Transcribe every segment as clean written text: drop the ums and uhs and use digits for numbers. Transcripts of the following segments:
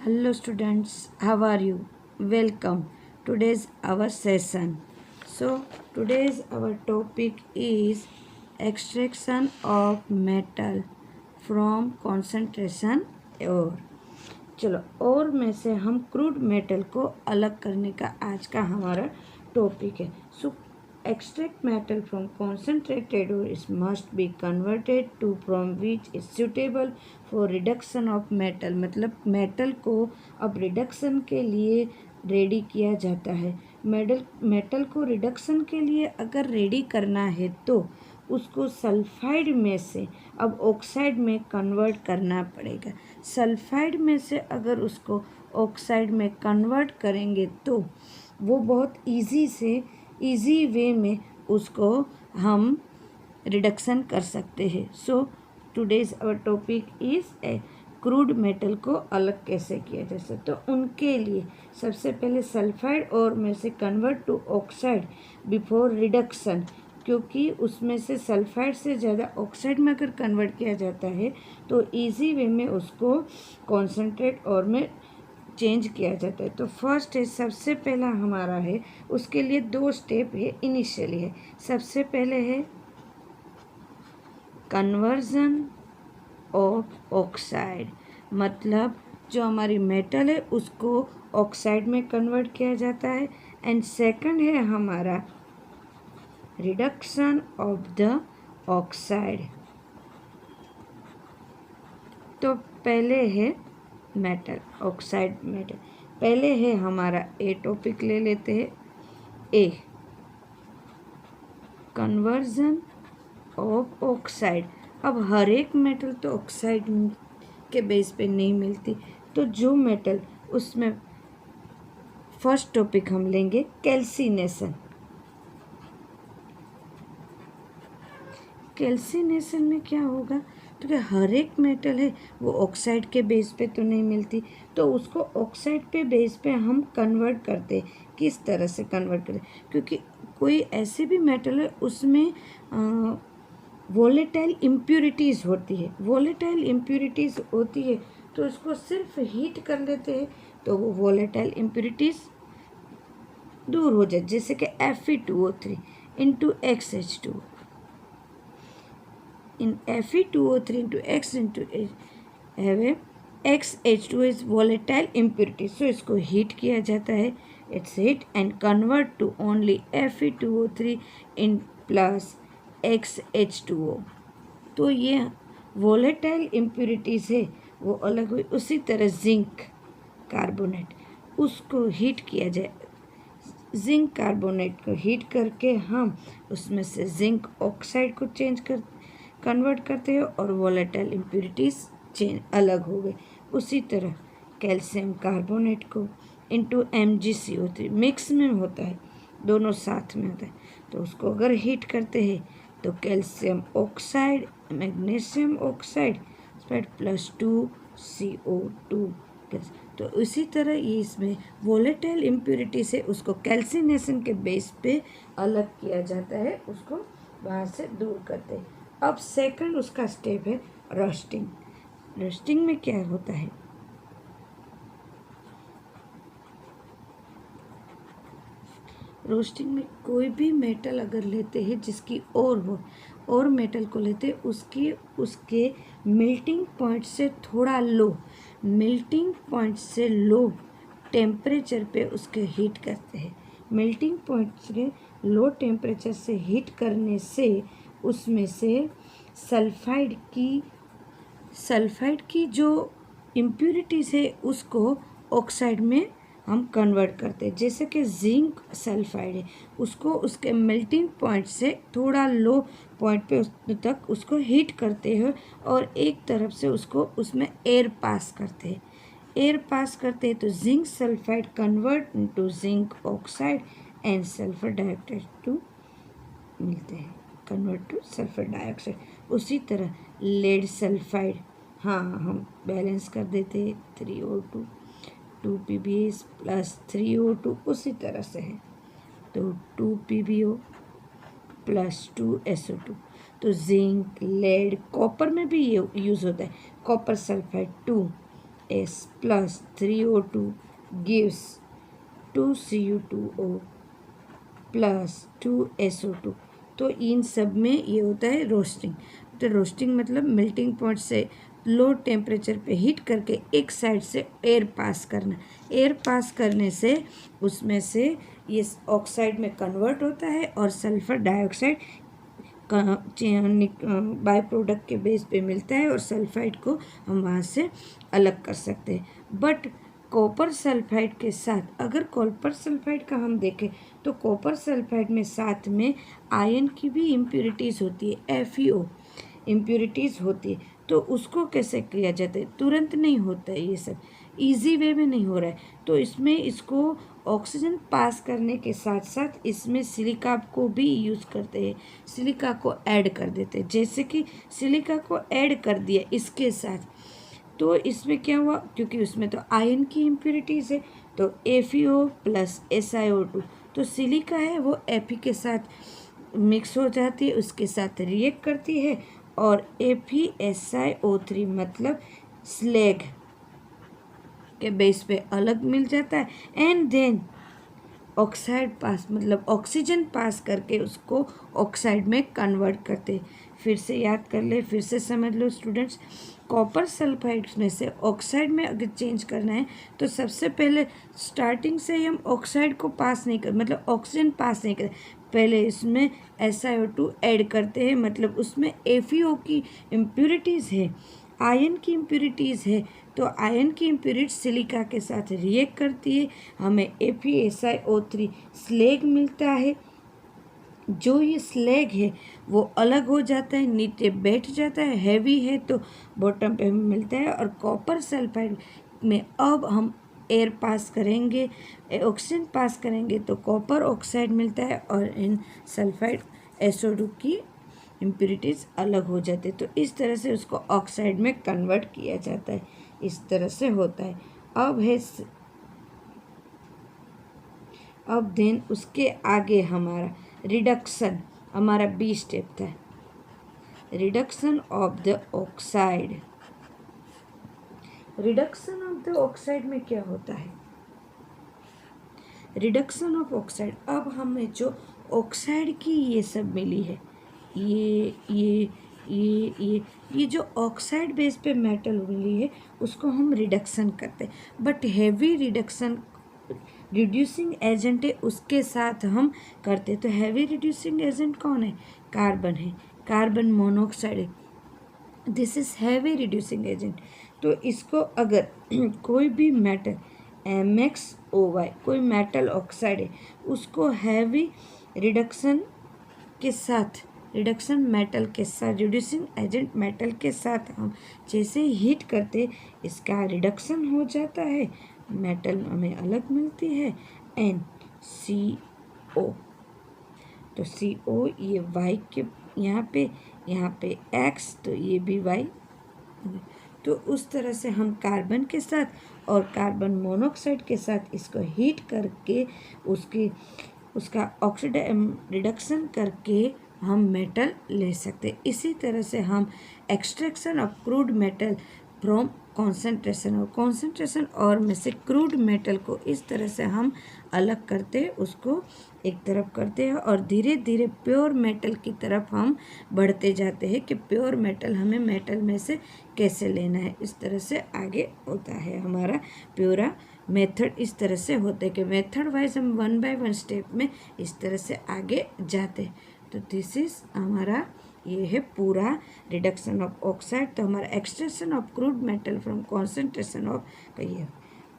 Hello students, how are you? Welcome. Today's our session. Today's our topic is extraction of metal from concentration ore. चलो और में से हम crude metal को अलग करने का आज का हमारा टॉपिक है. सो extract metal from concentrated ore is must be converted to from which is suitable for reduction of metal. मतलब मेटल को अब रिडक्शन के लिए रेडी किया जाता है. मेटल को रिडक्शन के लिए अगर रेडी करना है तो उसको सल्फाइड में से अब ऑक्साइड में कन्वर्ट करना पड़ेगा. सल्फाइड में से अगर उसको ऑक्साइड में कन्वर्ट करेंगे तो वो बहुत इजी वे में उसको हम रिडक्शन कर सकते हैं. So today's our topic is crude metal को अलग कैसे किया जा सकता. तो उनके लिए सबसे पहले सल्फाइड और में से convert to oxide before reduction, क्योंकि उसमें से सल्फाइड से ज़्यादा ऑक्साइड में अगर कन्वर्ट किया जाता है तो इजी वे में उसको कॉन्सेंट्रेट और में चेंज किया जाता है. तो फर्स्ट है, सबसे पहला हमारा है, उसके लिए 2 स्टेप है इनिशियली है. सबसे पहले है कन्वर्जन ऑफ ऑक्साइड, मतलब जो हमारी मेटल है उसको ऑक्साइड में कन्वर्ट किया जाता है. एंड सेकंड है हमारा रिडक्शन ऑफ द ऑक्साइड. तो पहले है मेटल, ऑक्साइड मेटल. पहले है हमारा ए टॉपिक ले लेते हैं. ए कन्वर्जन ऑफ ऑक्साइड. अब हर एक मेटल तो ऑक्साइड के बेस पे नहीं मिलती, तो जो मेटल उसमें फर्स्ट टॉपिक हम लेंगे कैल्सिनेशन. कैल्सिनेशन में क्या होगा, तो हर एक मेटल है वो ऑक्साइड के बेस पे तो नहीं मिलती, तो उसको ऑक्साइड पे बेस पे हम कन्वर्ट करते. किस तरह से कन्वर्ट करें, क्योंकि कोई ऐसे भी मेटल है उसमें वोलेटाइल इम्प्योरिटीज़ होती है तो उसको सिर्फ हीट कर लेते हैं तो वो वोलेटाइल इम्प्योरिटीज़ दूर हो जाए. जैसे कि Fe2O3 into XH2. In Fe2O3 into X into have a XH2 is volatile impurity. So इसको हीट किया जाता है. It's heat and convert to only Fe2O3 in plus XH2O. तो ये volatile impurities है वो अलग हुई. उसी तरह जिंक कार्बोनेट, उसको हीट किया जाए. जिंक कार्बोनेट को हीट करके हम उसमें से जिंक ऑक्साइड को कन्वर्ट करते हैं और वोलेटाइल इम्प्योरिटीज़ अलग हो गए. उसी तरह कैल्शियम कार्बोनेट को इंटू MgCO3 मिक्स में होता है, दोनों साथ में होता है, तो उसको अगर हीट करते हैं तो calcium oxide magnesium oxide plus 2CO2. तो इसी तरह ये इसमें वोलेटाइल इम्प्योरिटी से उसको कैल्सिनेशन के बेस पे अलग किया जाता है, उसको वहाँ से दूर करते हैं. अब सेकंड उसका स्टेप है रोस्टिंग. रोस्टिंग में क्या होता है, रोस्टिंग में कोई भी मेटल अगर लेते हैं जिसकी और मेटल को लेते हैं उसके मेल्टिंग पॉइंट से लो टेम्परेचर पे उसके हीट करते हैं. मेल्टिंग पॉइंट से लो टेम्परेचर से हीट करने से उसमें से सल्फाइड की जो इम्प्योरिटीज़ है उसको ऑक्साइड में हम कन्वर्ट करते हैं. जैसे कि जिंक सल्फाइड है, उसको उसके मेल्टिंग पॉइंट से थोड़ा लो पॉइंट पे तक उसको हीट करते हैं और एक तरफ से उसको उसमें एयर पास करते हैं. तो zinc sulphide convert into zinc oxide and sulphur dioxide टू मिलते हैं, कन्वर्ट टू सल्फर डाइऑक्साइड. उसी तरह लेड सल्फाइड, हाँ हम बैलेंस कर देते हैं 3O2 2PbS प्लस 3O2 उसी तरह से है, तो 2PbO प्लस 2SO2. तो जिंक लेड कॉपर में भी ये यूज़ होता है. Copper sulphide 2 S plus 3O2 gives 2Cu2O plus 2SO2। तो इन सब में ये होता है रोस्टिंग। तो रोस्टिंग मतलब मेल्टिंग पॉइंट से लो टेम्परेचर पे हीट करके एक साइड से एयर पास करना। एयर पास करने से उसमें से ये ऑक्साइड में कन्वर्ट होता है और सल्फर डाइऑक्साइड बाई प्रोडक्ट के बेस पे मिलता है और सल्फाइड को हम वहाँ से अलग कर सकते हैं। बट कॉपर सल्फाइड के साथ अगर कॉपर सल्फाइड का हम देखें तो कॉपर सल्फाइड में साथ में आयन की भी इम्प्योरिटीज़ होती है, FeO इम्प्योरिटीज़ होती है। तो उसको कैसे किया जाता है? तुरंत नहीं होता है, ये सब इजी वे में नहीं हो रहा है। तो इसमें इसको ऑक्सीजन पास करने के साथ साथ इसमें सिलिका को भी यूज़ करते हैं, सिलिका को ऐड कर देते हैं। जैसे कि सिलिका को ऐड कर दिया इसके साथ, तो इसमें क्या हुआ, क्योंकि उसमें तो आयन की इम्प्योरिटीज़ है, तो FeO प्लस SiO2, तो सिलिका है वो Fe के साथ मिक्स हो जाती है, उसके साथ रिएक्ट करती है और FeSiO3 मतलब स्लैग के बेस पे अलग मिल जाता है। एंड देन ऑक्साइड पास मतलब ऑक्सीजन पास करके उसको ऑक्साइड में कन्वर्ट करते। फिर से याद कर ले, फिर से समझ लो स्टूडेंट्स। कॉपर सल्फाइड में से ऑक्साइड में अगर चेंज करना है तो सबसे पहले स्टार्टिंग से ही हम ऑक्साइड को पास नहीं कर मतलब ऑक्सीजन पास नहीं कर, पहले इसमें SiO2 ऐड करते हैं, मतलब उसमें FeO की इम्प्योरिटीज़ है, आयन की इम्प्योरिटीज़ है। तो आयन की इम्प्योरिटी सिलिका के साथ रिएक्ट करती है, हमें FeSiO3 स्लैग मिलता है। जो ये स्लैग है वो अलग हो जाता है, नीचे बैठ जाता है, हैवी है तो बॉटम पे हमें मिलता है। और कॉपर सल्फाइड में अब हम एयर पास करेंगे, ऑक्सीजन पास करेंगे तो कॉपर ऑक्साइड मिलता है और इन सल्फाइड SO2 की इम्प्योरिटीज़ अलग हो जाती है। तो इस तरह से उसको ऑक्साइड में कन्वर्ट किया जाता है, इस तरह से होता है। अब देन उसके आगे हमारा रिडक्शन, हमारा B स्टेप था, reduction of the oxide. Reduction of the oxide में क्या होता है? रिडक्शन ऑफ ऑक्साइड, अब हमें जो ऑक्साइड की ये सब मिली है, ये जो ऑक्साइड बेस पे मेटल मिली है उसको हम रिडक्शन करते हैं। But heavy reduction reducing agent है उसके साथ हम करते। तो हैवी रिड्यूसिंग एजेंट कौन है? कार्बन है, कार्बन मोनोऑक्साइड है। This is heavy reducing agent. तो इसको अगर कोई भी मेटल MxOY कोई मेटल ऑक्साइड है उसको हैवी रिडक्शन के साथ, रिडक्शन मेटल के साथ, रिड्यूसिंग एजेंट मेटल के साथ हम जैसे हीट करते इसका रिडक्शन हो जाता है, मेटल हमें अलग मिलती है NCO। तो CO ये Y के यहाँ पे X, तो ये भी Y। तो उस तरह से हम कार्बन के साथ और कार्बन मोनोऑक्साइड के साथ इसको हीट करके उसका रिडक्शन करके हम मेटल ले सकते। इसी तरह से हम extraction of crude metal from concentration और में से क्रूड मेटल को इस तरह से हम अलग करते, उसको एक तरफ करते हैं और धीरे धीरे प्योर मेटल की तरफ हम बढ़ते जाते हैं कि प्योर मेटल हमें मेटल में से कैसे लेना है। इस तरह से आगे होता है हमारा प्योरा मेथड। इस तरह से होता है कि मेथड वाइज हम 1 बाय 1 स्टेप में इस तरह से आगे जाते हैं। तो दिस इज हमारा ये है पूरा रिडक्शन ऑफ ऑक्साइड। तो हमारा extraction of crude metal from concentration of का ये।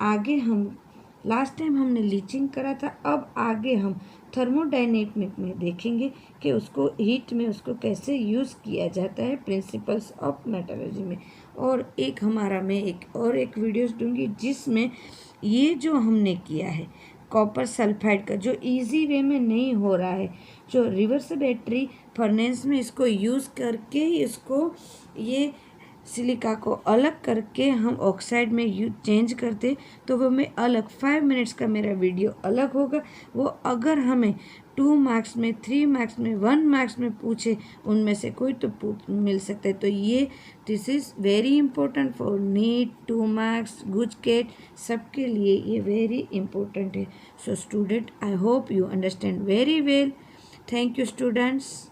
आगे हम लास्ट टाइम हमने लीचिंग करा था, अब आगे हम थर्मोडायनेमिक में देखेंगे कि उसको हीट में उसको कैसे यूज़ किया जाता है प्रिंसिपल्स ऑफ मेटलर्जी में। और एक हमारा मैं एक वीडियोस दूंगी जिसमें ये जो हमने किया है कॉपर सल्फाइड का, जो इजी वे में नहीं हो रहा है, जो रिवर्सिबल फर्नेस में इसको यूज़ करके इसको ये सिलिका को अलग करके हम ऑक्साइड में चेंज करते, तो वो मैं अलग 5 मिनट्स का मेरा वीडियो अलग होगा। वो अगर हमें 2 मार्क्स में, 3 मार्क्स में, 1 मार्क्स में पूछे, उनमें से कोई तो मिल सकता है। तो ये this is very important for NEET, 2 marks, GUJCET, सबके लिए ये वेरी इंपॉर्टेंट है। So student, I hope you understand very well. Thank you students.